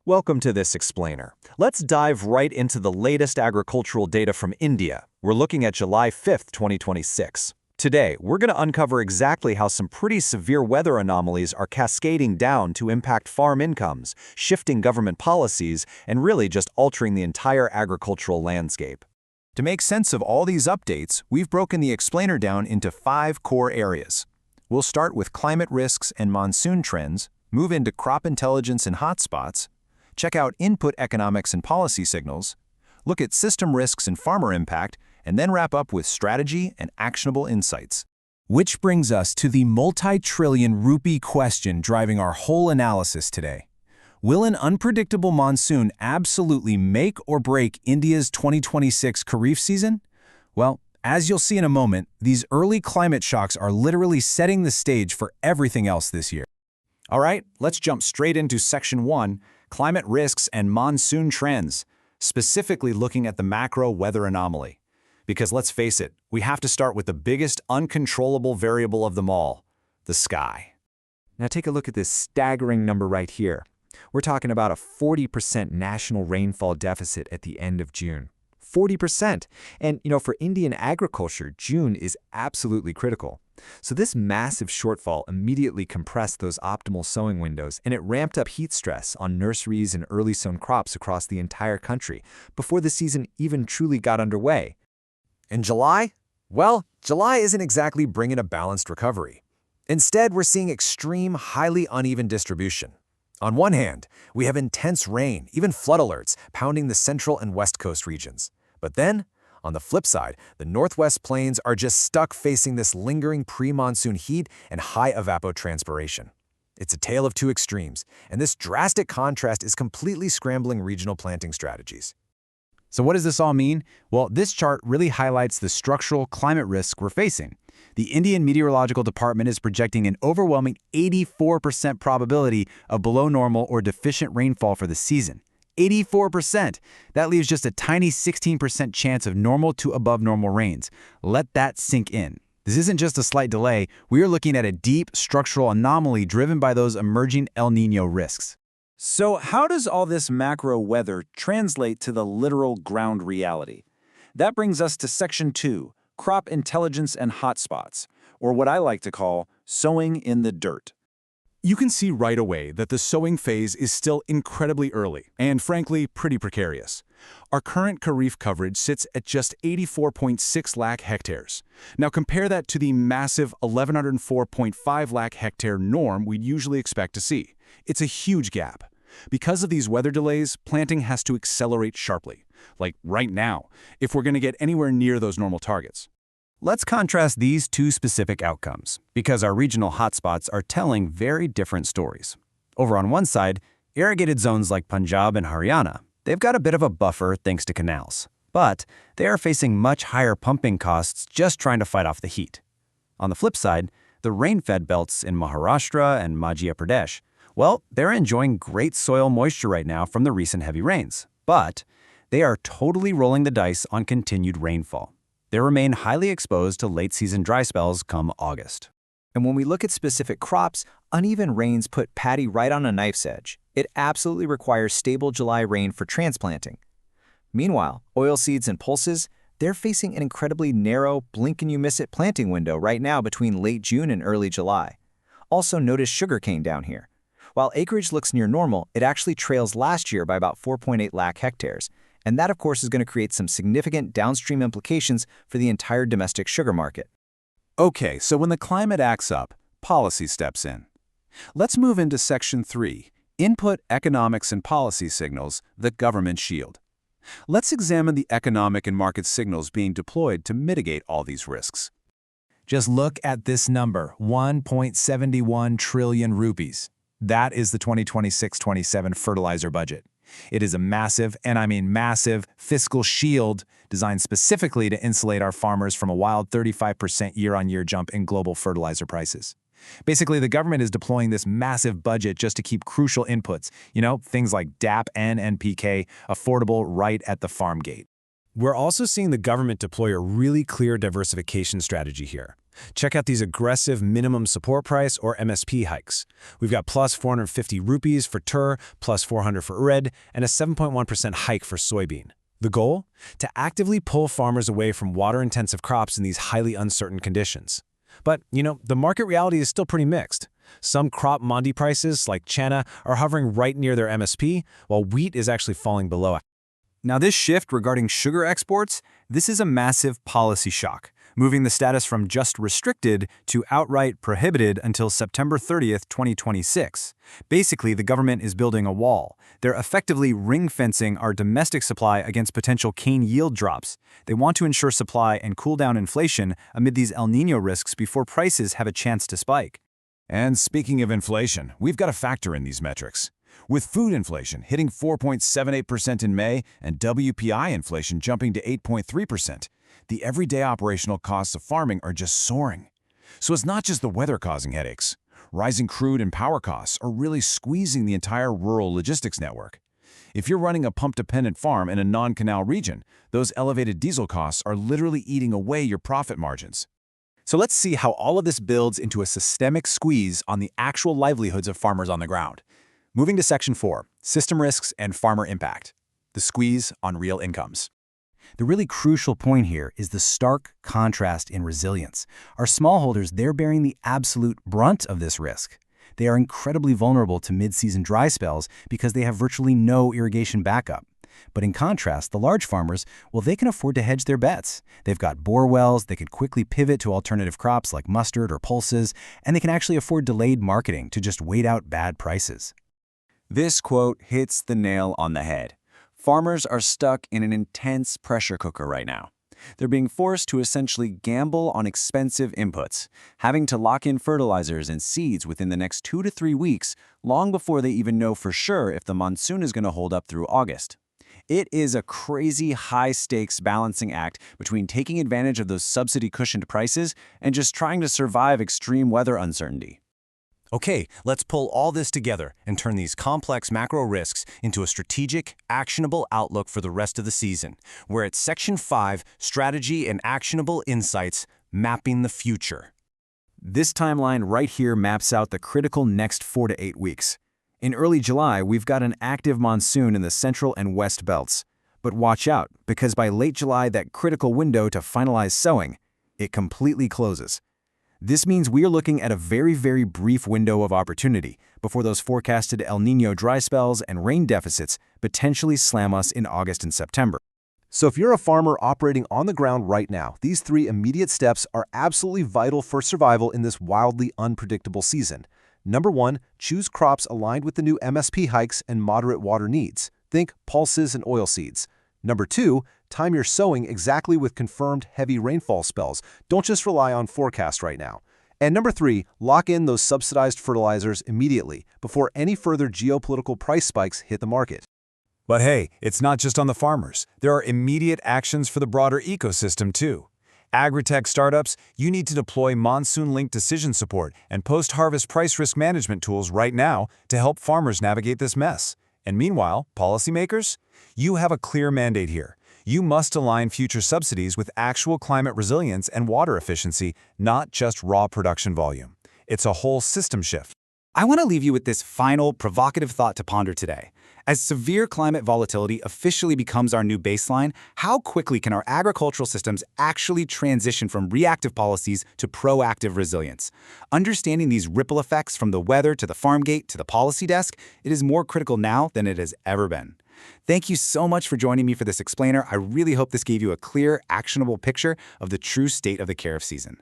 Welcome to this explainer. Let's dive right into the latest agricultural data from India. We're looking at July 5th, 2026. Today, we're going to uncover exactly how some pretty severe weather anomalies are cascading down to impact farm incomes, shifting government policies, and really just altering the entire agricultural landscape. To make sense of all these updates, we've broken the explainer down into 5 core areas. We'll start with climate risks and monsoon trends, move into crop intelligence and hotspots, check out input economics and policy signals, look at system risks and farmer impact, and then wrap up with strategy and actionable insights. Which brings us to the multi-trillion rupee question driving our whole analysis today. Will an unpredictable monsoon absolutely make or break India's 2026 Kharif season? Well, as you'll see in a moment, these early climate shocks are literally setting the stage for everything else this year. All right, let's jump straight into Section 1, Climate Risks and Monsoon Trends, specifically looking at the macro weather anomaly. Because let's face it, we have to start with the biggest uncontrollable variable of them all, the sky. Now take a look at this staggering number right here. We're talking about a 40% national rainfall deficit at the end of June. 40%. And, for Indian agriculture, June is absolutely critical. So this massive shortfall immediately compressed those optimal sowing windows, and it ramped up heat stress on nurseries and early sown crops across the entire country before the season even truly got underway. In July? Well, July isn't exactly bringing a balanced recovery. Instead, we're seeing extreme, highly uneven distribution. On one hand, we have intense rain, even flood alerts, pounding the central and west coast regions. But then, on the flip side, the northwest plains are just stuck facing this lingering pre-monsoon heat and high evapotranspiration. It's a tale of two extremes, and this drastic contrast is completely scrambling regional planting strategies. So what does this all mean? Well, this chart really highlights the structural climate risk we're facing. The Indian Meteorological Department is projecting an overwhelming 84% probability of below normal or deficient rainfall for the season. 84%! That leaves just a tiny 16% chance of normal to above normal rains. Let that sink in. This isn't just a slight delay, we are looking at a deep structural anomaly driven by those emerging El Niño risks. So how does all this macro weather translate to the literal ground reality? That brings us to Section 2, Crop Intelligence and Hotspots, or what I like to call sowing in the dirt. You can see right away that the sowing phase is still incredibly early and, frankly, pretty precarious. Our current Kharif coverage sits at just 84.6 lakh hectares. Now compare that to the massive 1,104.5 lakh hectare norm we'd usually expect to see. It's a huge gap. Because of these weather delays, planting has to accelerate sharply, like right now, if we're going to get anywhere near those normal targets. Let's contrast these two specific outcomes, because our regional hotspots are telling very different stories. Over on one side, irrigated zones like Punjab and Haryana, they've got a bit of a buffer thanks to canals, but they are facing much higher pumping costs just trying to fight off the heat. On the flip side, the rain-fed belts in Maharashtra and Madhya Pradesh, well, they're enjoying great soil moisture right now from the recent heavy rains, but they are totally rolling the dice on continued rainfall. They remain highly exposed to late-season dry spells come August. And when we look at specific crops, uneven rains put paddy right on a knife's edge. It absolutely requires stable July rain for transplanting. Meanwhile, oilseeds and pulses, they're facing an incredibly narrow, blink-and-you-miss-it planting window right now between late June and early July. Also notice sugarcane down here. While acreage looks near normal, it actually trails last year by about 4.8 lakh hectares. And that, of course, is going to create some significant downstream implications for the entire domestic sugar market. Okay, so when the climate acts up, policy steps in. Let's move into Section 3, Input Economics and Policy Signals, the Government Shield. Let's examine the economic and market signals being deployed to mitigate all these risks. Just look at this number, 1.71 trillion rupees. That is the 2026-27 fertilizer budget. It is a massive, and I mean massive, fiscal shield designed specifically to insulate our farmers from a wild 35% year-on-year jump in global fertilizer prices. Basically, the government is deploying this massive budget just to keep crucial inputs, things like DAP and NPK, affordable right at the farm gate. We're also seeing the government deploy a really clear diversification strategy here. Check out these aggressive minimum support price or MSP hikes. We've got plus 450 rupees for tur, plus 400 for urad, and a 7.1% hike for soybean. The goal? To actively pull farmers away from water-intensive crops in these highly uncertain conditions. But, the market reality is still pretty mixed. Some crop mandi prices, like chana, are hovering right near their MSP, while wheat is actually falling below. Now this shift regarding sugar exports, this is a massive policy shock, moving the status from just restricted to outright prohibited until September 30th, 2026. Basically, the government is building a wall. They're effectively ring-fencing our domestic supply against potential cane yield drops. They want to ensure supply and cool down inflation amid these El Niño risks before prices have a chance to spike. And speaking of inflation, we've got to factor in these metrics. With food inflation hitting 4.78% in May and WPI inflation jumping to 8.3%, the everyday operational costs of farming are just soaring. So it's not just the weather causing headaches. Rising crude and power costs are really squeezing the entire rural logistics network. If you're running a pump-dependent farm in a non-canal region, those elevated diesel costs are literally eating away your profit margins. So let's see how all of this builds into a systemic squeeze on the actual livelihoods of farmers on the ground. Moving to Section 4, System Risks and Farmer Impact, the squeeze on real incomes. The really crucial point here is the stark contrast in resilience. Our smallholders, they're bearing the absolute brunt of this risk. They are incredibly vulnerable to mid-season dry spells because they have virtually no irrigation backup. But in contrast, the large farmers, well, they can afford to hedge their bets. They've got bore wells, they can quickly pivot to alternative crops like mustard or pulses, and they can actually afford delayed marketing to just wait out bad prices. This quote hits the nail on the head. Farmers are stuck in an intense pressure cooker right now. They're being forced to essentially gamble on expensive inputs, having to lock in fertilizers and seeds within the next 2 to 3 weeks, long before they even know for sure if the monsoon is going to hold up through August. It is a crazy high-stakes balancing act between taking advantage of those subsidy-cushioned prices and just trying to survive extreme weather uncertainty. Okay, let's pull all this together and turn these complex macro risks into a strategic, actionable outlook for the rest of the season. We're at Section 5, Strategy and Actionable Insights, Mapping the Future. This timeline right here maps out the critical next 4 to 8 weeks. In early July, we've got an active monsoon in the central and west belts. But watch out, because by late July, that critical window to finalize sowing, it completely closes. This means we are looking at a very, very brief window of opportunity before those forecasted El Niño dry spells and rain deficits potentially slam us in August and September. So if you're a farmer operating on the ground right now, these 3 immediate steps are absolutely vital for survival in this wildly unpredictable season. Number 1, choose crops aligned with the new MSP hikes and moderate water needs. Think pulses and oilseeds. Number 2, time your sowing exactly with confirmed heavy rainfall spells. Don't just rely on forecasts right now. And number 3, lock in those subsidized fertilizers immediately before any further geopolitical price spikes hit the market. But hey, it's not just on the farmers. There are immediate actions for the broader ecosystem too. Agri-tech startups, you need to deploy monsoon-linked decision support and post-harvest price risk management tools right now to help farmers navigate this mess. And meanwhile, policymakers, you have a clear mandate here. You must align future subsidies with actual climate resilience and water efficiency, not just raw production volume. It's a whole system shift. I want to leave you with this final, provocative thought to ponder today. As severe climate volatility officially becomes our new baseline, how quickly can our agricultural systems actually transition from reactive policies to proactive resilience? Understanding these ripple effects from the weather to the farm gate to the policy desk, it is more critical now than it has ever been. Thank you so much for joining me for this explainer. I really hope this gave you a clear, actionable picture of the true state of the Kharif season.